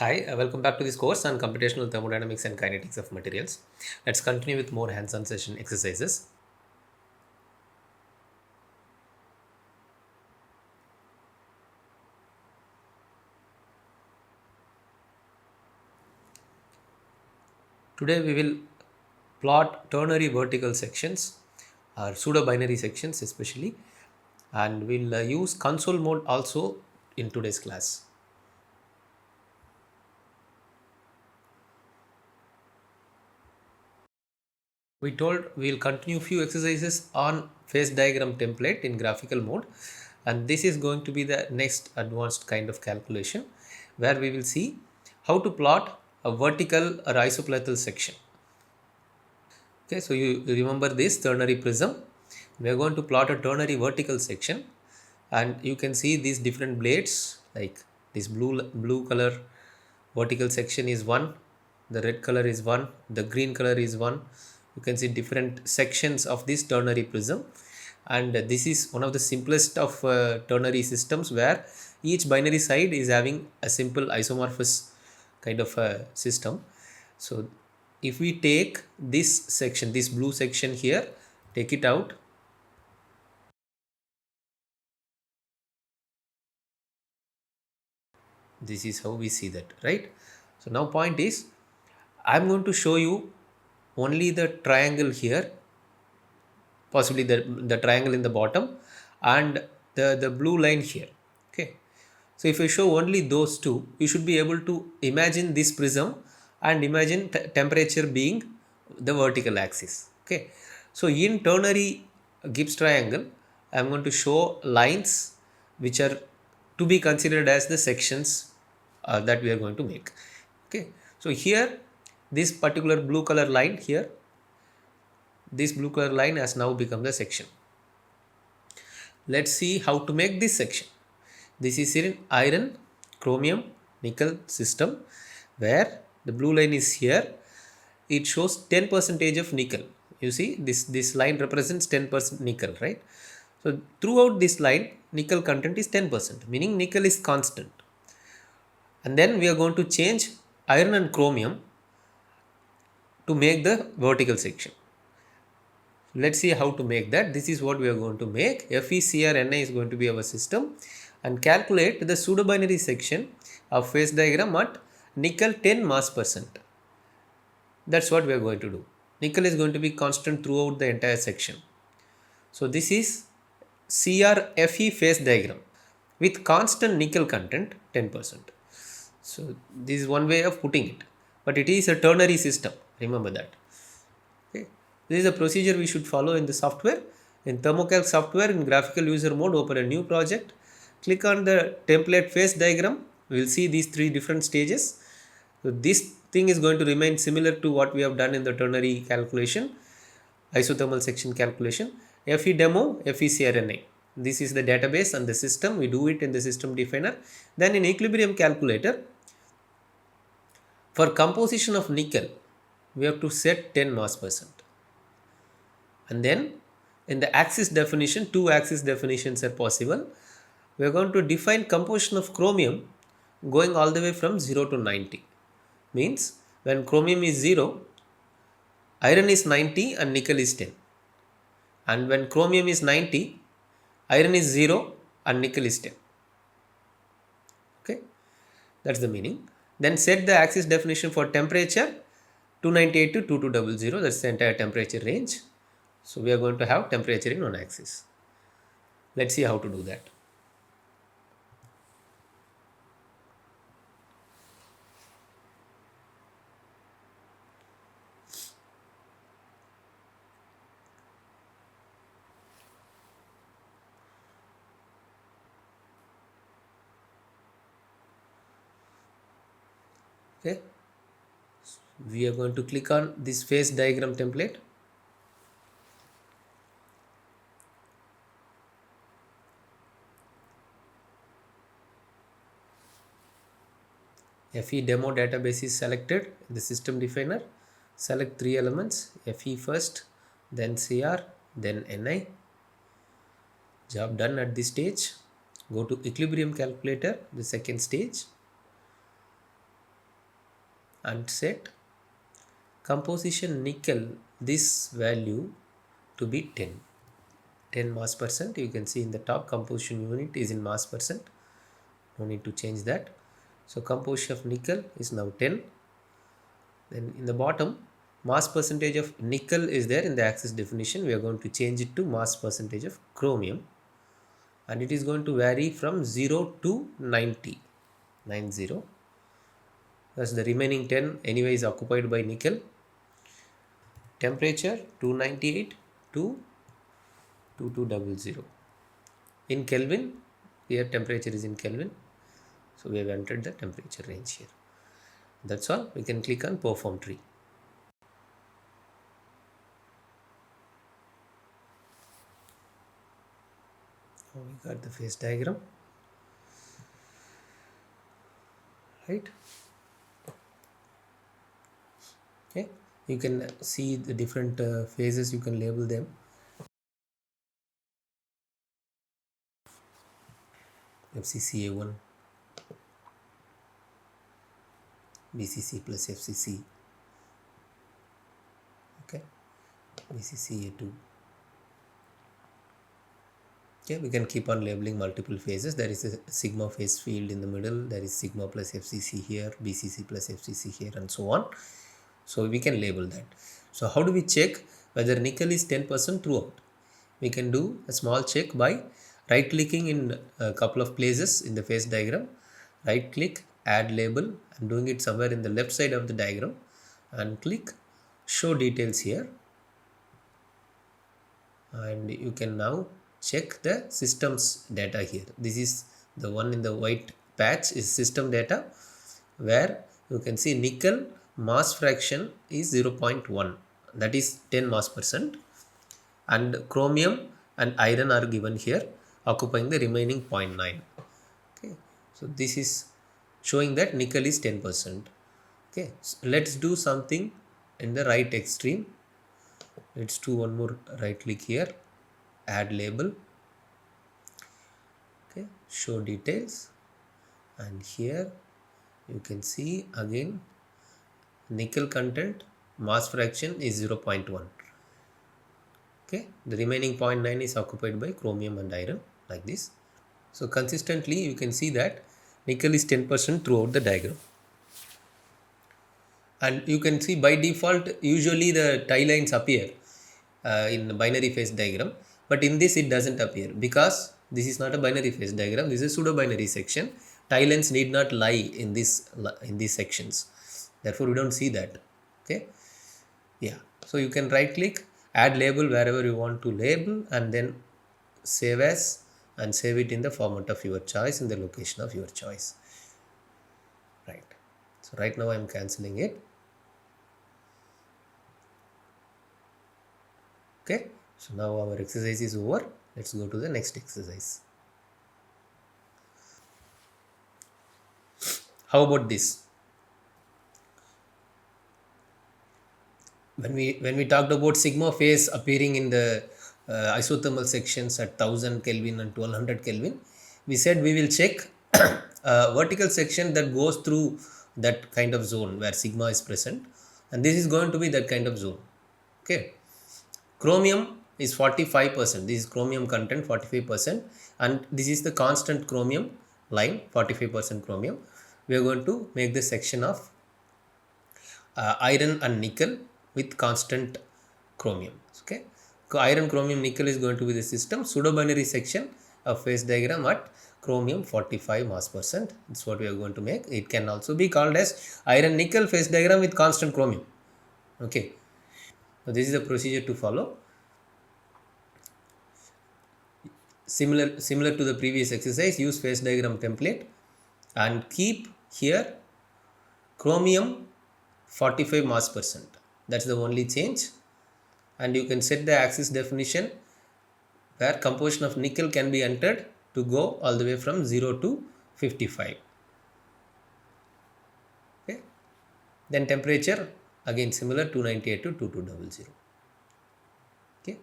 Hi, welcome back to this course on computational thermodynamics and kinetics of materials. Let's continue with more hands-on session exercises. Today we will plot ternary vertical sections or pseudo-binary sections especially, and we'll use console mode also in today's class. We told we'll continue few exercises on phase diagram template in graphical mode, and this is going to be the next advanced kind of calculation where we will see how to plot a vertical or isoplateral section. Okay, so you remember this ternary prism. We are going to plot a ternary vertical section, and you can see these different blades like this blue color vertical section is one, the red color is one, the green color is one. You can see different sections of this ternary prism, and this is one of the simplest of ternary systems where each binary side is having a simple isomorphous kind of a system. So if we take this section, this blue section here, take it out, this is how we see that, right? So now point is, I'm going to show you only the triangle here, possibly the triangle in the bottom, and the blue line here. Okay, so if I show only those two, you should be able to imagine this prism and imagine temperature being the vertical axis. Okay, so in ternary Gibbs triangle, I am going to show lines which are to be considered as the sections that we are going to make. Okay, so here this particular blue color line here, this blue color line has now become the section. Let's see how to make this section. This is in iron, chromium, nickel system where the blue line is here. It shows 10 percentage of nickel. You see this line represents 10% nickel, right? So throughout this line, nickel content is 10%, meaning nickel is constant. And then we are going to change iron and chromium to make the vertical section. Let's see how to make that. This is what we are going to make. FeCrNi is going to be our system, and calculate the pseudo-binary section of phase diagram at nickel 10 mass percent. That's what we are going to do. Nickel is going to be constant throughout the entire section. So this is CrFe phase diagram with constant nickel content 10%. So this is one way of putting it, but it is a ternary system. Remember that. Okay. This is a procedure we should follow in the software. In Thermocalc software, in graphical user mode, open a new project. Click on the template phase diagram. We will see these three different stages. So this thing is going to remain similar to what we have done in the ternary calculation, isothermal section calculation. FE demo, FeCrNi. This is the database and the system. We do it in the system definer. Then in equilibrium calculator, for composition of nickel, we have to set 10 mass percent. And then in the axis definition, two axis definitions are possible. We are going to define composition of chromium going all the way from 0 to 90. Means when chromium is 0, iron is 90 and nickel is 10. And when chromium is 90, iron is 0 and nickel is 10. Okay, that's the meaning. Then set the axis definition for temperature 298 to 2200. That's the entire temperature range. So we are going to have temperature in one axis. Let's see how to do that. Okay, we are going to click on this phase diagram template. FE demo database is selected. The system definer, select three elements, FE first, then Cr, then Ni. Job done at this stage. Go to equilibrium calculator, the second stage. and set composition nickel, this value to be 10 mass percent. You can see in the top composition unit is in mass percent, no need to change that. So composition of nickel is now 10. Then in the bottom, mass percentage of nickel is there in the axis definition. We are going to change it to mass percentage of chromium, and it is going to vary from 0 to 90. Thus the remaining 10 anyway is occupied by nickel. Temperature 298 to 2200 in Kelvin. Here temperature is in Kelvin, so we have entered the temperature range here. That's all. We can click on perform tree. We got the phase diagram, right? Okay, you can see the different phases. You can label them. FCCA1, BCC plus FCC, okay, BCCA2. Okay, we can keep on labeling multiple phases. There is a sigma phase field in the middle. There is sigma plus FCC here, BCC plus FCC here, and so on. So we can label that. So how do we check whether nickel is 10% throughout? We can do a small check by right clicking in a couple of places in the phase diagram. Right click, add label. I'm doing it somewhere in the left side of the diagram, and click show details here, and you can now check the systems data here. This is the one in the white patch is system data, where you can see nickel mass fraction is 0.1, that is 10 mass percent, and chromium and iron are given here occupying the remaining 0.9. Okay, so this is showing that nickel is 10%. Okay, so let's do something in the right extreme. Let's do one more right click here, add label, okay, show details, and here you can see again nickel content mass fraction is 0.1. okay, the remaining 0.9 is occupied by chromium and iron, like this. So consistently you can see that nickel is 10% throughout the diagram, and you can see by default usually the tie lines appear in the binary phase diagram, but in this it doesn't appear because this is not a binary phase diagram. This is pseudo binary section. Tie lines need not lie in these sections, therefore we don't see that. Okay, yeah, so you can right click, add label wherever you want to label, and then save as, and save it in the format of your choice, in the location of your choice, right? So right now I am cancelling it. Okay, so now our exercise is over. Let's go to the next exercise. How about this? When we talked about sigma phase appearing in the isothermal sections at 1000 Kelvin and 1200 Kelvin, we said we will check a vertical section that goes through that kind of zone where sigma is present, and this is going to be that kind of zone. Okay, chromium is 45%. This is chromium content 45%, and this is the constant chromium line, 45% chromium. We are going to make the section of iron and nickel with constant chromium. Okay, so iron, chromium, nickel is going to be the system. Pseudo binary section of phase diagram at chromium 45 mass percent. That's what we are going to make. It can also be called as iron nickel phase diagram with constant chromium. Okay, so this is the procedure to follow. Similar to the previous exercise, use phase diagram template and keep here chromium 45 mass percent. That's the only change, and you can set the axis definition where composition of nickel can be entered to go all the way from 0 to 55. Okay, then temperature again similar, 298 to 2200. Okay,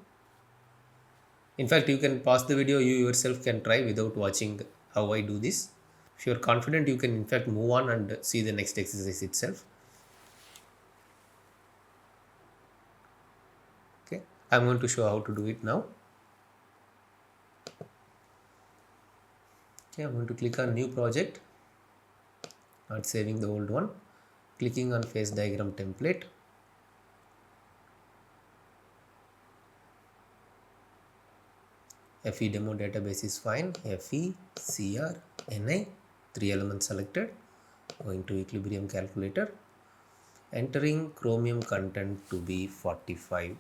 in fact you can pause the video, you yourself can try without watching how I do this. If you are confident, you can in fact move on and see the next exercise itself. I'm going to show how to do it now. Okay, I'm going to click on new project, not saving the old one, clicking on phase diagram template. FE demo database is fine. FE, CR, NI, 3 elements selected. Going to equilibrium calculator, entering chromium content to be 45%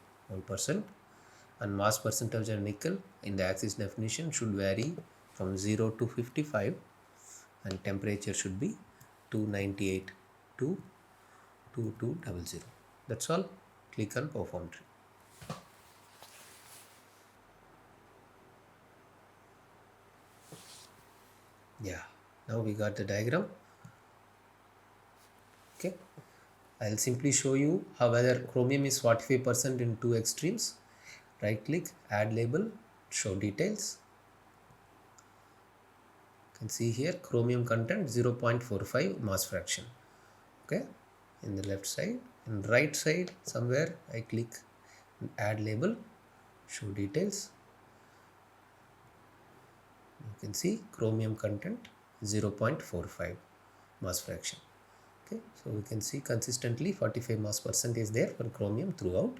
and mass percentage of nickel in the axis definition should vary from 0 to 55 and temperature should be 298 to 2200. That's all. Click on perform tree. Yeah, now we got the diagram. Okay, I'll simply show you how whether chromium is 45% in two extremes. Right click, add label, show details. You can see here chromium content 0.45 mass fraction. Okay, in the left side, in right side somewhere I click add label, show details. You can see chromium content 0.45 mass fraction. Okay, so we can see consistently 45 mass percent is there for chromium throughout,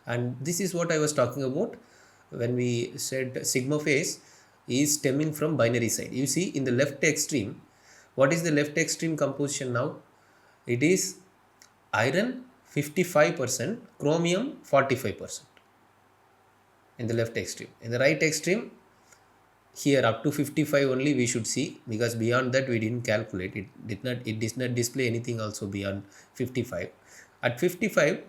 and this is what I was talking about when we said sigma phase is stemming from binary side. You see in the left extreme, what is the left extreme composition now? It is iron 55%, chromium 45% in the left extreme. In the right extreme, here up to 55 only we should see, because beyond that we didn't calculate. It did not display anything also beyond 55. At 55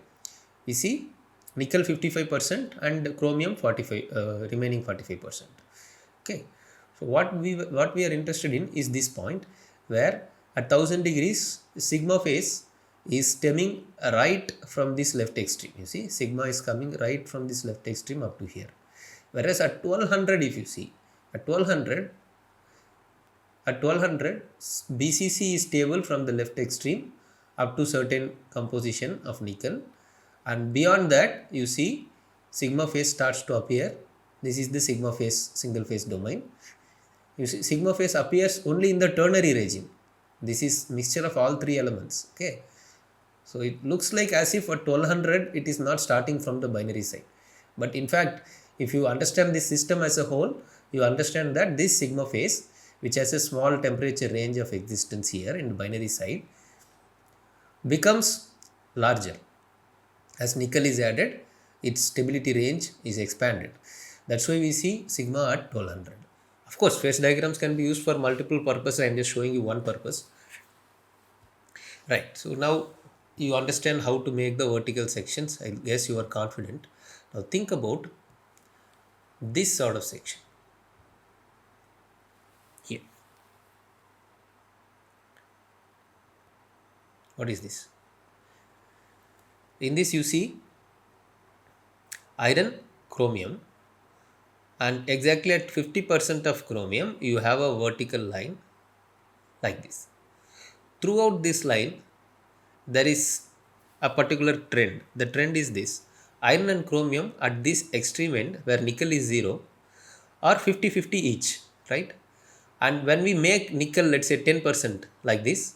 we see nickel 55% and chromium 45, remaining 45%. Okay, so what we are interested in is this point where at 1000 degrees sigma phase is stemming right from this left extreme. You see sigma is coming right from this left extreme up to here, whereas at 1200, if you see at 1200 BCC is stable from the left extreme up to certain composition of nickel, and beyond that you see sigma phase starts to appear. This is the sigma phase single phase domain. You see sigma phase appears only in the ternary regime. This is mixture of all three elements. Okay, so it looks like as if at 1200 it is not starting from the binary side, but in fact if you understand this system as a whole, you understand that this sigma phase, which has a small temperature range of existence here in the binary side, becomes larger as nickel is added. Its stability range is expanded. That's why we see sigma at 1200. Of course, phase diagrams can be used for multiple purposes. I am just showing you one purpose. Right. So now you understand how to make the vertical sections. I guess you are confident. Now think about this sort of section here. What is this? In this you see iron, chromium, and exactly at 50% of chromium you have a vertical line like this. Throughout this line there is a particular trend. The trend is this: iron and chromium at this extreme end where nickel is 0 are 50-50 each, right? And when we make nickel, let's say 10% like this,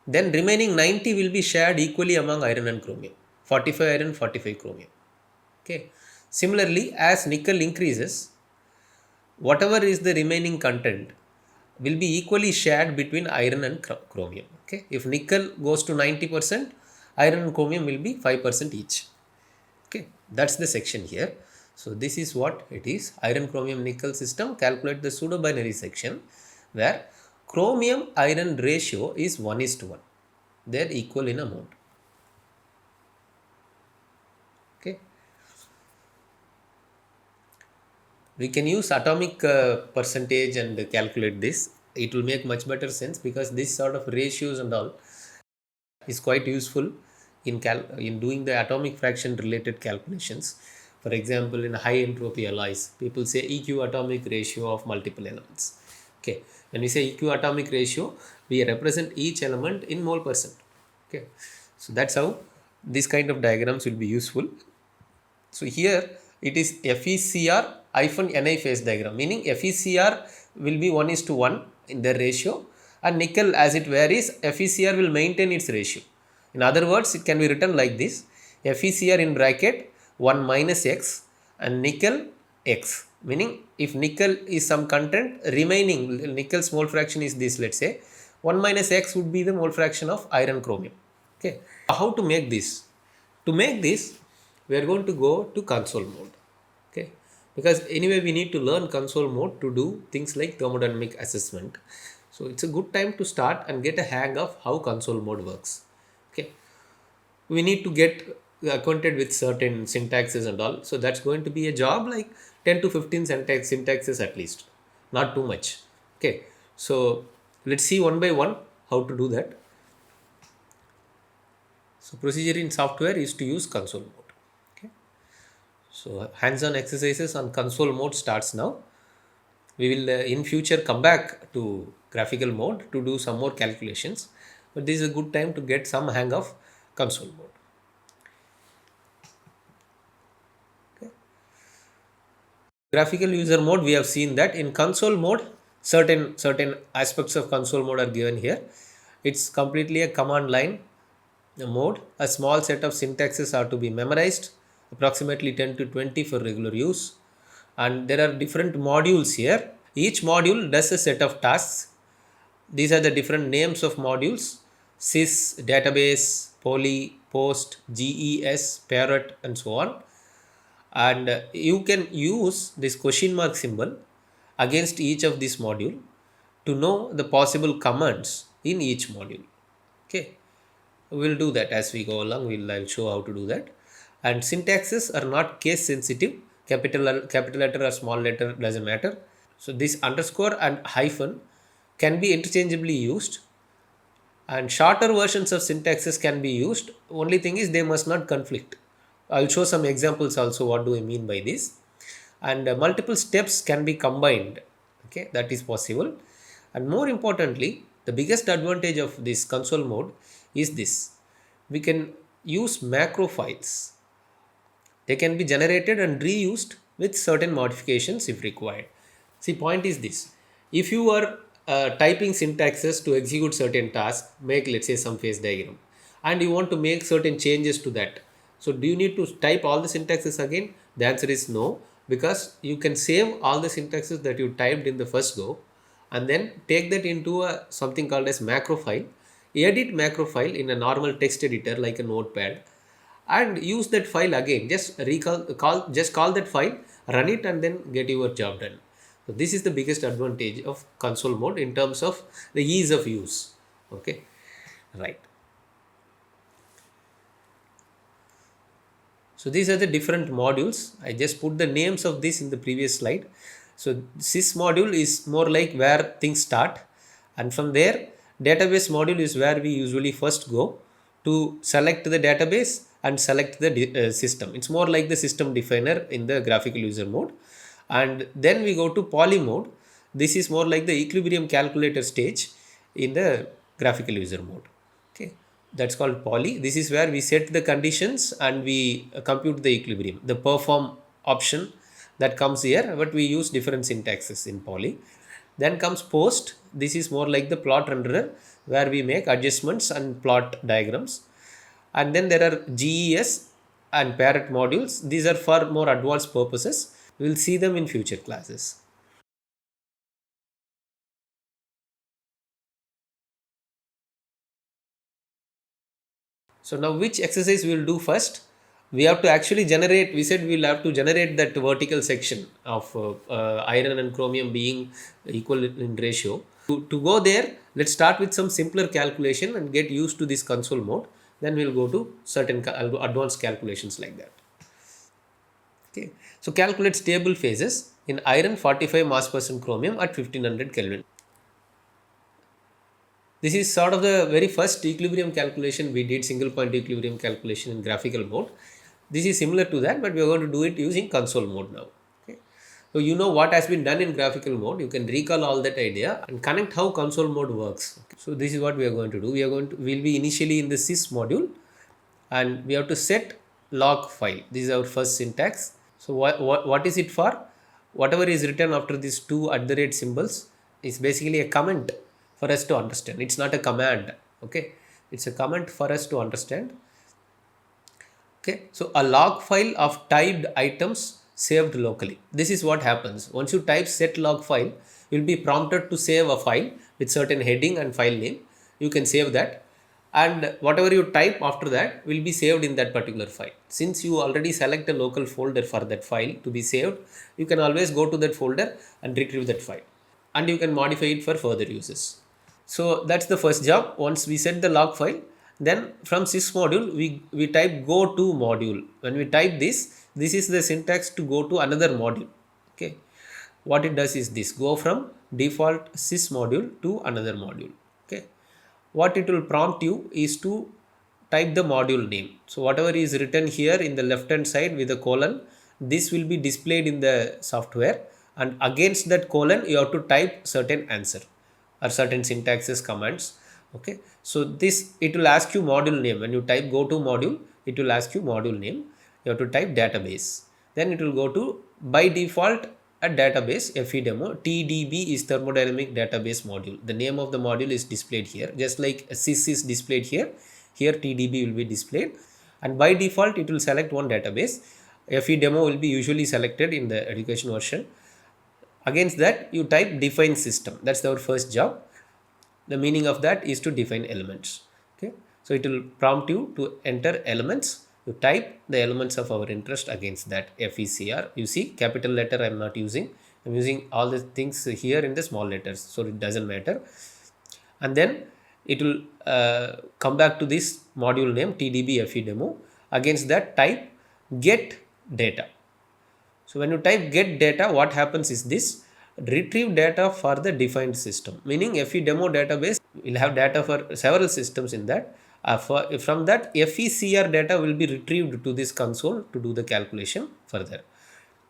then remaining 90 will be shared equally among iron and chromium. 45 iron, 45 chromium. Okay. Similarly, as nickel increases, whatever is the remaining content will be equally shared between iron and chromium. Okay. If nickel goes to 90%, iron and chromium will be 5% each. Okay. That's the section here. So this is what it is. Iron chromium nickel system. Calculate the pseudo binary section where chromium iron ratio is 1:1. They are equal in amount. Okay. We can use atomic percentage and calculate this. It will make much better sense, because this sort of ratios and all is quite useful in doing the atomic fraction related calculations. For example, in high entropy alloys, people say EQ atomic ratio of multiple elements. Okay, when we say EQ atomic ratio, we represent each element in mole percent. Okay, so that's how this kind of diagrams will be useful. So here it is FeCr hyphen Ni phase diagram, meaning FeCr will be 1:1 in the ratio, and nickel as it varies, FeCr will maintain its ratio. In other words, it can be written like this: FeCr in bracket 1 minus X and nickel X, meaning if nickel is some content, remaining nickel's mole fraction is this, let's say 1 minus X would be the mole fraction of iron chromium. Okay, how to make this? To make this, we are going to go to console mode. Okay, because anyway we need to learn console mode to do things like thermodynamic assessment. So it's a good time to start and get a hang of how console mode works. Okay, we need to get acquainted with certain syntaxes and all. So that's going to be a job like 10 to 15 syntaxes at least, not too much. Okay, so let's see one by one how to do that. So procedure in software is to use console mode. Okay. So hands-on exercises on console mode starts now. We will in future come back to graphical mode to do some more calculations, but this is a good time to get some hang of console mode. Okay. Graphical user mode, we have seen that in console mode, certain aspects of console mode are given here. It's completely a command line mode. A small set of syntaxes are to be memorized, approximately 10 to 20 for regular use, and there are different modules here. Each module does a set of tasks. These are the different names of modules: sys, database, poly, post, ges, parrot, and so on. And you can use this question mark symbol against each of this module to know the possible commands in each module. Okay, we'll do that as we go along. I'll show how to do that. And syntaxes are not case sensitive. Capital letter or small letter doesn't matter. So this underscore and hyphen can be interchangeably used, and shorter versions of syntaxes can be used. Only thing is they must not conflict. I'll show some examples also what do I mean by this. And multiple steps can be combined. Okay, that is possible. And more importantly, the biggest advantage of this console mode is this: we can use macro files. They can be generated and reused with certain modifications if required. See, point is this: if you are typing syntaxes to execute certain tasks, make let's say some phase diagram, and you want to make certain changes to that, so do you need to type all the syntaxes again? The answer is no, because you can save all the syntaxes that you typed in the first go and then take that into a something called as macro file, edit macro file in a normal text editor like a notepad, and use that file again. Just call that file, run it, and then get your job done. So this is the biggest advantage of console mode in terms of the ease of use. Okay, right. So these are the different modules. I just put the names of this in the previous slide. So sys module is more like where things start, and from there database module is where we usually first go to select the database and select the system. It's more like the system definer in the graphical user mode. And then we go to poly mode. This is more like the equilibrium calculator stage in the graphical user mode. Okay, that's called poly. This is where we set the conditions and we compute the equilibrium. The perform option that comes here, but we use different syntaxes in poly. Then comes post. This is more like the plot renderer where we make adjustments and plot diagrams. And then there are GES and parrot modules. These are for more advanced purposes. We will see them in future classes. So now which exercise we will do first? We have to actually generate, we said we will have to generate that vertical section of iron and chromium being equal in ratio. To go there, let's start with some simpler calculation and get used to this console mode. Then we'll go to certain advanced calculations like that. Okay, so calculate stable phases in iron 45 mass percent chromium at 1500 Kelvin. This is sort of the very first equilibrium calculation we did, single point equilibrium calculation in graphical mode. This is similar to that, but we are going to do it using console mode now. Okay. So you know what has been done in graphical mode. You can recall all that idea and connect how console mode works. Okay. So this is what we are going to do. We'll be initially in the sys module, and we have to set log file. This is our first syntax. So what is it for? Whatever is written after these two @ symbols is basically a comment for us to understand. It's not a command. Okay, it's a comment for us to understand. Okay, so a log file of typed items saved locally. This is what happens. Once you type set log file, you will be prompted to save a file with certain heading and file name. You can save that, and whatever you type after that will be saved in that particular file. Since you already select a local folder for that file to be saved, you can always go to that folder and retrieve that file, and you can modify it for further uses. So that's the first job. Once we set the log file, then from sys module we type go to module. When we type this is the syntax to go to another module. Okay, what it does is this: go from default sys module to another module. Okay, what it will prompt you is to type the module name. So whatever is written here in the left hand side with a colon, this will be displayed in the software, and against that colon you have to type certain answer or certain syntaxes commands. Okay, so this, it will ask you module name. When you type go to module, it will ask you module name. You have to type database, then it will go to by default a database FE demo. TDB is thermodynamic database module. The name of the module is displayed here, just like sys is displayed here. Here TDB will be displayed, and by default it will select one database. FE demo will be usually selected in the education version. Against that you type define system. That's our first job. The meaning of that is to define elements. Okay, so it will prompt you to enter elements. You type the elements of our interest against that FECR. You see, capital letter I am not using. I am using all the things here in the small letters, so it doesn't matter. And then it will come back to this module name TDB FE demo. Against that type get data. So when you type get data, what happens is this: retrieve data for the defined system. Meaning FE demo database will have data for several systems in that. From that FECR data will be retrieved to this console to do the calculation further.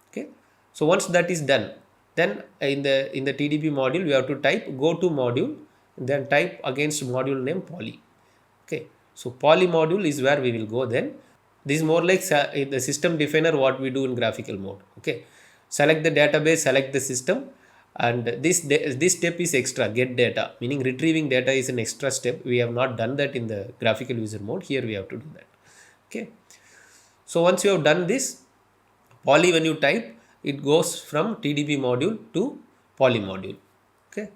Okay, so once that is done, then in the TDB module we have to type go to module, then type against module name poly. Okay, so poly module is where we will go. Then this is more like the system definer, what we do in graphical mode. Okay, select the database, select the system, and this step is extra, get data, meaning retrieving data is an extra step. We have not done that in the graphical user mode. Here we have to do that. Okay, so once you have done this, poly, when you type, it goes from TDB module to poly module. Okay,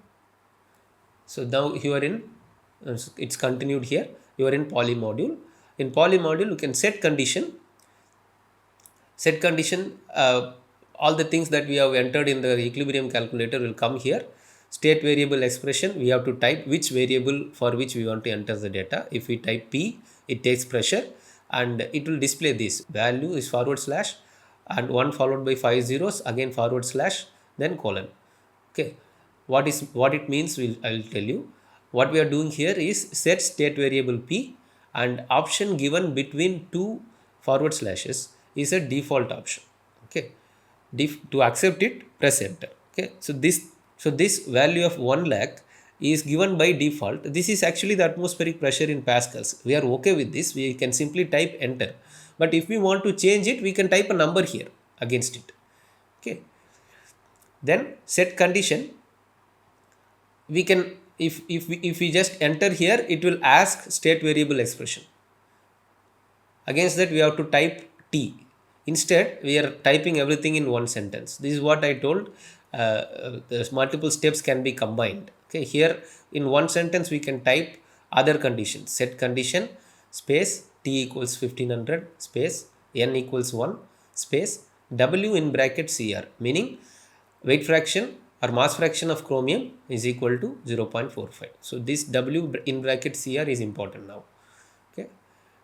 so now you are in, it's continued here, you are in poly module. In poly module you can set condition. All the things that we have entered in the equilibrium calculator will come here. State variable expression, we have to type which variable for which we want to enter the data. If we type P, it takes pressure and it will display this value is / and 1 followed by 5 zeros, again /, then colon. Okay, what it means I will tell you. What we are doing here is set state variable P, and option given between two / is a default option. Okay, to accept it, press enter. Okay, so this value of 1 lakh is given by default. This is actually the atmospheric pressure in pascals. We are okay with this. We can simply type enter, but if we want to change it, we can type a number here against it. Okay, then set condition. We can, if we just enter here, it will ask state variable expression. Against that we have to type T. Instead we are typing everything in one sentence. This is what I told. The multiple steps can be combined. Okay, here in one sentence we can type other conditions. Set condition space T equals 1500 space N equals 1 space W in bracket CR, meaning weight fraction or mass fraction of chromium is equal to 0.45. So this W in bracket CR is important now. Okay,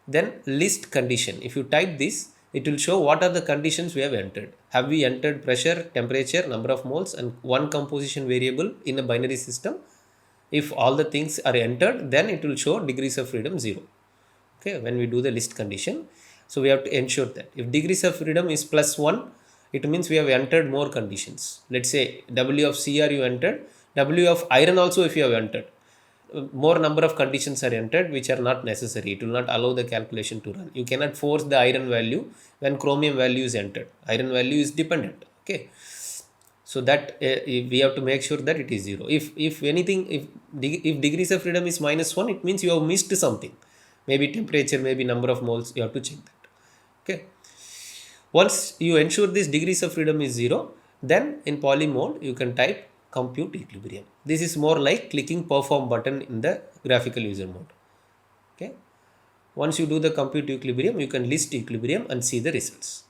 then list condition. If you type this, it will show what are the conditions we have entered. Have we entered pressure, temperature, number of moles and one composition variable in a binary system? If all the things are entered, then it will show degrees of freedom 0. Okay, when we do the list condition, so we have to ensure that if degrees of freedom is +1, it means we have entered more conditions. Let's say W of CR you entered, W of iron also if you have entered. more number of conditions are entered which are not necessary. It will not allow the calculation to run. You cannot force the iron value when chromium value is entered. Iron value is dependent. Okay, so that we have to make sure that it is 0. If anything, if degrees of freedom is -1, it means you have missed something. Maybe temperature, maybe number of moles. You have to check that. Okay, once you ensure this degrees of freedom is 0, then in poly mode you can type compute equilibrium. This is more like clicking perform button in the graphical user mode. Okay, once you do the compute equilibrium, you can list equilibrium and see the results.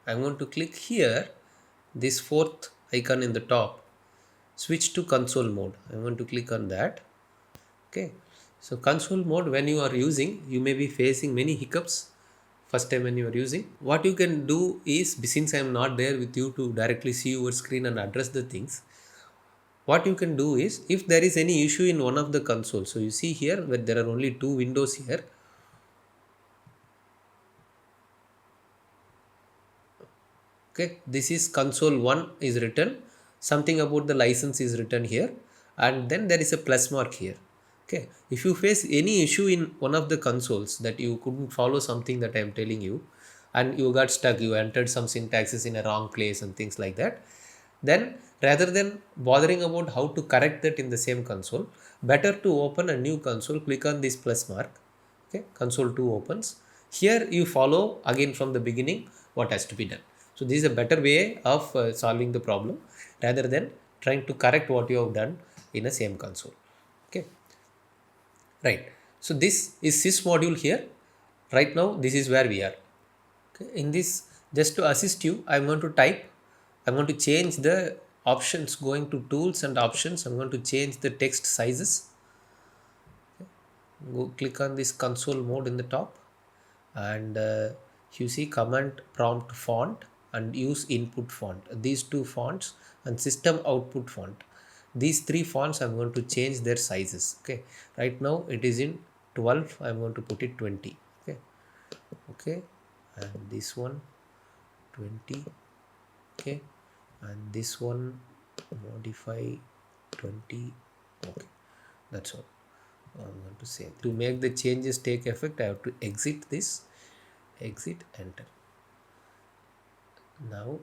I'm going to click here, this fourth icon in the top, switch to console mode. I'm going to click on that. Okay, so console mode, when you are using, you may be facing many hiccups first time when you are using. What you can do is, since I am not there with you to directly see your screen and address the things, what you can do is, if there is any issue in one of the consoles, so you see here where there are only two windows here. Okay, this is console 1 is written, something about the license is written here, and then there is a plus mark here. Okay, if you face any issue in one of the consoles that you couldn't follow something that I am telling you, and you got stuck, you entered some syntaxes in a wrong place and things like that, then rather than bothering about how to correct that in the same console, better to open a new console, click on this plus mark. Okay, console 2 opens. Here you follow again from the beginning what has to be done. So this is a better way of solving the problem rather than trying to correct what you have done in a same console. Okay, right. So this is sys module here. Right now this is where we are. Okay, in this, just to assist you, I'm going to type, I'm going to change the options, going to tools and options. I'm going to change the text sizes. Okay. Go click on this console mode in the top, and you see command prompt font and use input font. These two fonts and system output font. These three fonts I'm going to change their sizes. Okay, right now it is in 12. I'm going to put it 20. Okay, okay, and this one 20. Okay, and this one modify 20. Okay, that's all. I'm going to say, to make the changes take effect, I have to exit this, exit, enter. Now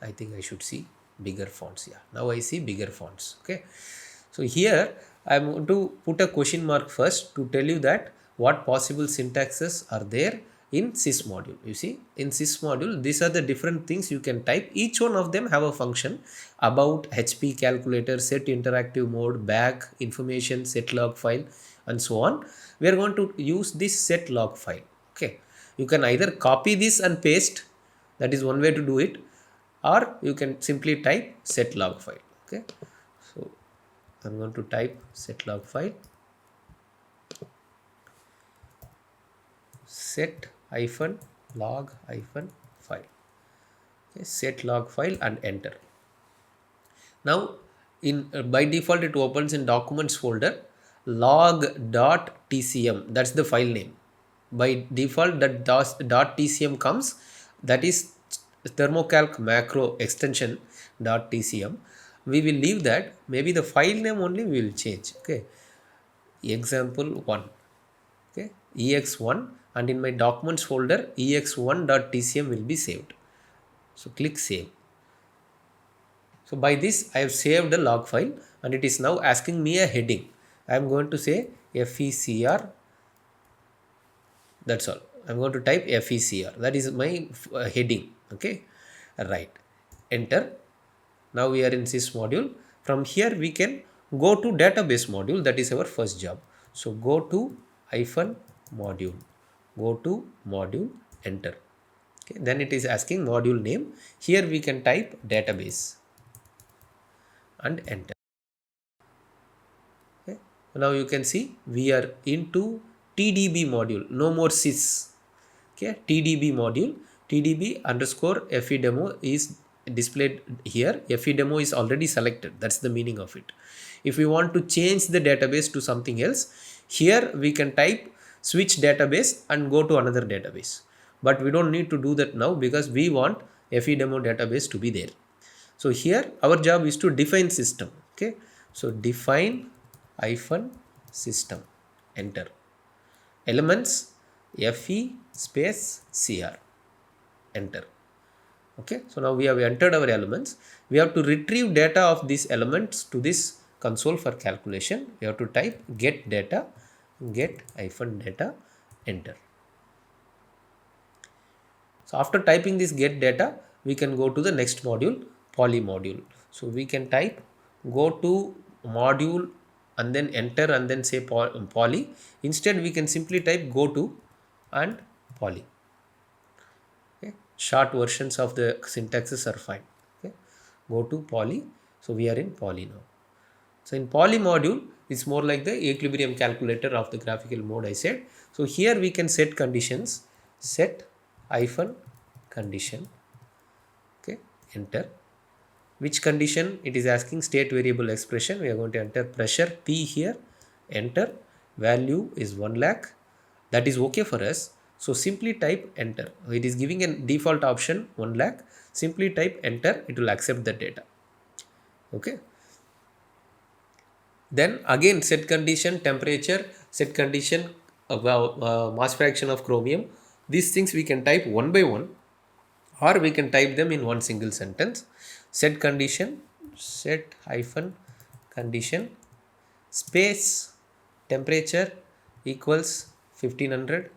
I think I should see bigger fonts. Yeah, now I see bigger fonts. Okay, so here I'm going to put a question mark first to tell you that what possible syntaxes are there in sys module. You see, in sys module, these are the different things you can type. Each one of them have a function: about, HP calculator, set interactive mode, back, information, set log file, and so on. We are going to use this set log file. Okay, you can either copy this and paste, that is one way to do it, or you can simply type set log file. Okay, so I'm going to type set log file, set hyphen log hyphen file. Okay, set log file, and enter. Now in by default it opens in documents folder, log.tcm, that's the file name. By default that .tcm comes, that is thermocalc macro extension .tcm. We will leave that. Maybe the file name only we will change. Okay, example 1. Okay, ex1, and in my documents folder ex1.tcm will be saved. So click save. So by this I have saved a log file, and it is now asking me a heading. I am going to say FECR. That's all. I'm going to type FECR. That is my heading. Okay, right. Enter. Now we are in sys module. From here we can go to database module. That is our first job. So go to hyphen module. Go to module. Enter. Okay, then it is asking module name. Here we can type database and enter. Okay. Now you can see we are into TDB module. No more sys. Okay, TDB module. TDB underscore FE demo is displayed here. FE demo is already selected. That's the meaning of it. If we want to change the database to something else, here we can type switch database and go to another database. But we don't need to do that now because we want FE demo database to be there. So here our job is to define system. Okay, so define hyphen system, enter, elements FE space CR, enter. Okay, so now we have entered our elements. We have to retrieve data of these elements to this console for calculation. We have to type get data, get hyphen data, enter. So after typing this get data, we can go to the next module, poly module. So we can type go to module and then enter and then say poly. Instead we can simply type go to and poly. Okay. Short versions of the syntaxes are fine. Okay. Go to poly. So we are in poly now. So in poly module, it's more like the equilibrium calculator of the graphical mode I said. So here we can set conditions, set hyphen condition, okay, enter. Which condition it is asking? State variable expression. We are going to enter pressure P here, enter. Value is 1 lakh. That is okay for us. So simply type enter. It is giving a default option 1 lakh. Simply type enter. It will accept the data. Okay. Then again set condition, temperature, set condition, mass fraction of chromium. These things we can type one by one, or we can type them in one single sentence. Set condition, set hyphen condition, space temperature equals 1500.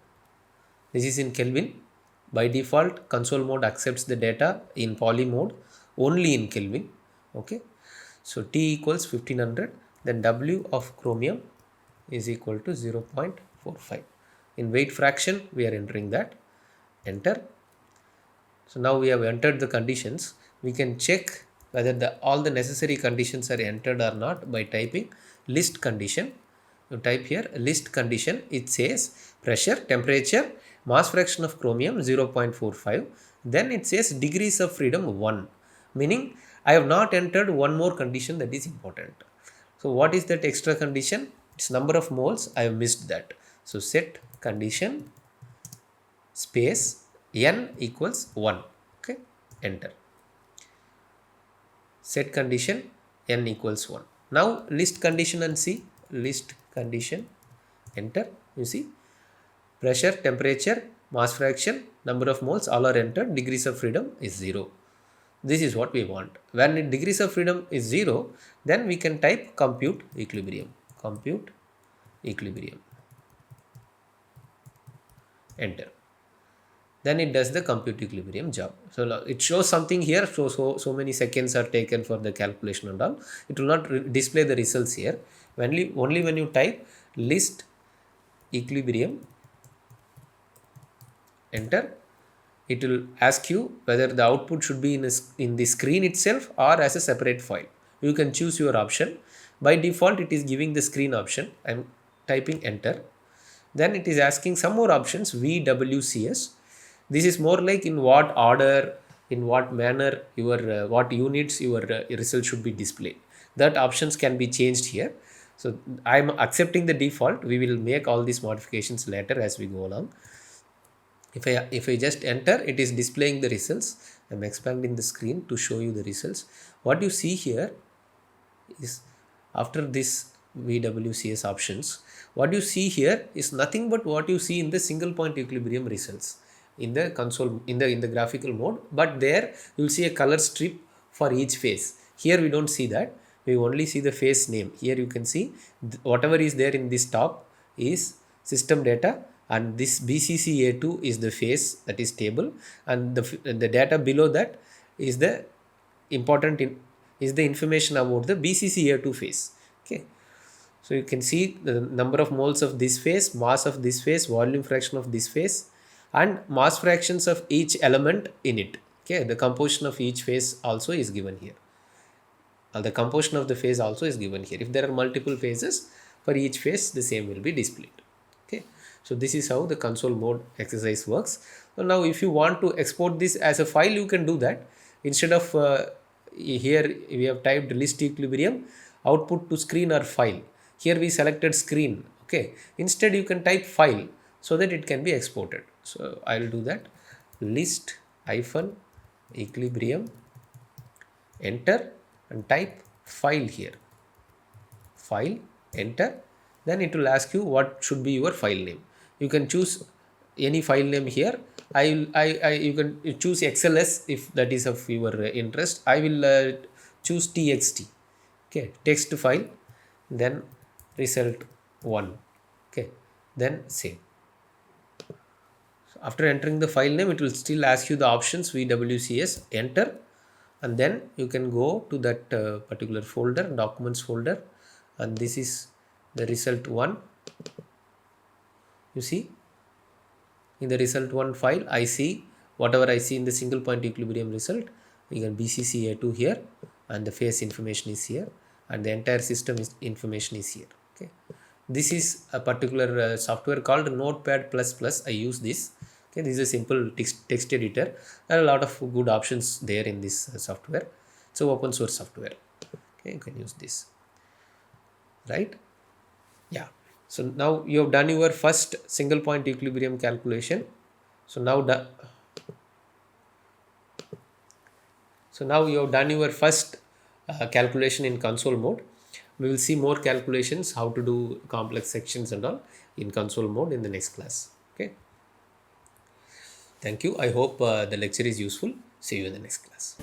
This is in Kelvin. By default console mode accepts the data in poly mode only in Kelvin. Okay, so T equals 1500. Then W of chromium is equal to 0.45. In weight fraction, we are entering that. Enter. So now we have entered the conditions. We can check whether all the necessary conditions are entered or not by typing list condition. You type here list condition. It says pressure, temperature, mass fraction of chromium 0.45. Then it says degrees of freedom 1. Meaning I have not entered one more condition that is important. So what is that extra condition? It's number of moles. I have missed that. So set condition space n equals 1. Okay, enter. Set condition n equals 1. Now list condition and see. List condition, enter. You see pressure, temperature, mass fraction, number of moles all are entered. Degrees of freedom is 0. This is what we want. When degrees of freedom is 0, then we can type compute equilibrium. Compute equilibrium. Enter. Then it does the compute equilibrium job. So it shows something here. So many seconds are taken for the calculation and all. It will not display the results here. Only when you type list equilibrium, enter, it will ask you whether the output should be in the screen itself or as a separate file. You can choose your option. By default, it is giving the screen option. I am typing enter. Then it is asking some more options, VWCS. This is more like in what order, in what manner, your what units your result should be displayed. That options can be changed here. So I am accepting the default. We will make all these modifications later as we go along. If I just enter, it is displaying the results. I am expanding the screen to show you the results. What you see here is after this VWCS options, what you see here is nothing but what you see in the single point equilibrium results in the console, in the graphical mode. But there you will see a color strip for each phase. Here we don't see that. We only see the phase name. Here you can see whatever is there in this top is system data, and this BCCA2 is the phase, that is table, and the data below that is the important is the information about the BCCA2 phase. Okay, so you can see the number of moles of this phase, mass of this phase, volume fraction of this phase, and mass fractions of each element in it. Okay, the composition of each phase also is given here. The composition of the phase also is given here. If there are multiple phases, for each phase the same will be displayed. Okay, so this is how the console mode exercise works. So now if you want to export this as a file, you can do that. Instead of here we have typed list equilibrium, output to screen or file. Here we selected screen. Okay, instead you can type file so that it can be exported. So I will do that. List hyphen equilibrium, enter, and type file here. File, enter, then it will ask you what should be your file name. You can choose any file name here. You can choose XLS if that is of your interest. I will choose txt. Okay, text file, then result 1. Okay, then save. So after entering the file name, it will still ask you the options VWCS, enter, and then you can go to that particular folder, documents folder, and this is the result 1. You see, in the result 1 file, I see whatever I see in the single point equilibrium result. You can BCCA2 here, and the phase information is here, and the entire system information is here. Okay, this is a particular software called Notepad++. I use this. Okay, this is a simple text editor. There are a lot of good options there in this software. So open source software. Okay, you can use this, right? Yeah. So now you have done your first single point equilibrium calculation. So now you have done your first calculation in console mode. We will see more calculations, how to do complex sections and all in console mode in the next class. Okay. Thank you. I hope the lecture is useful. See you in the next class.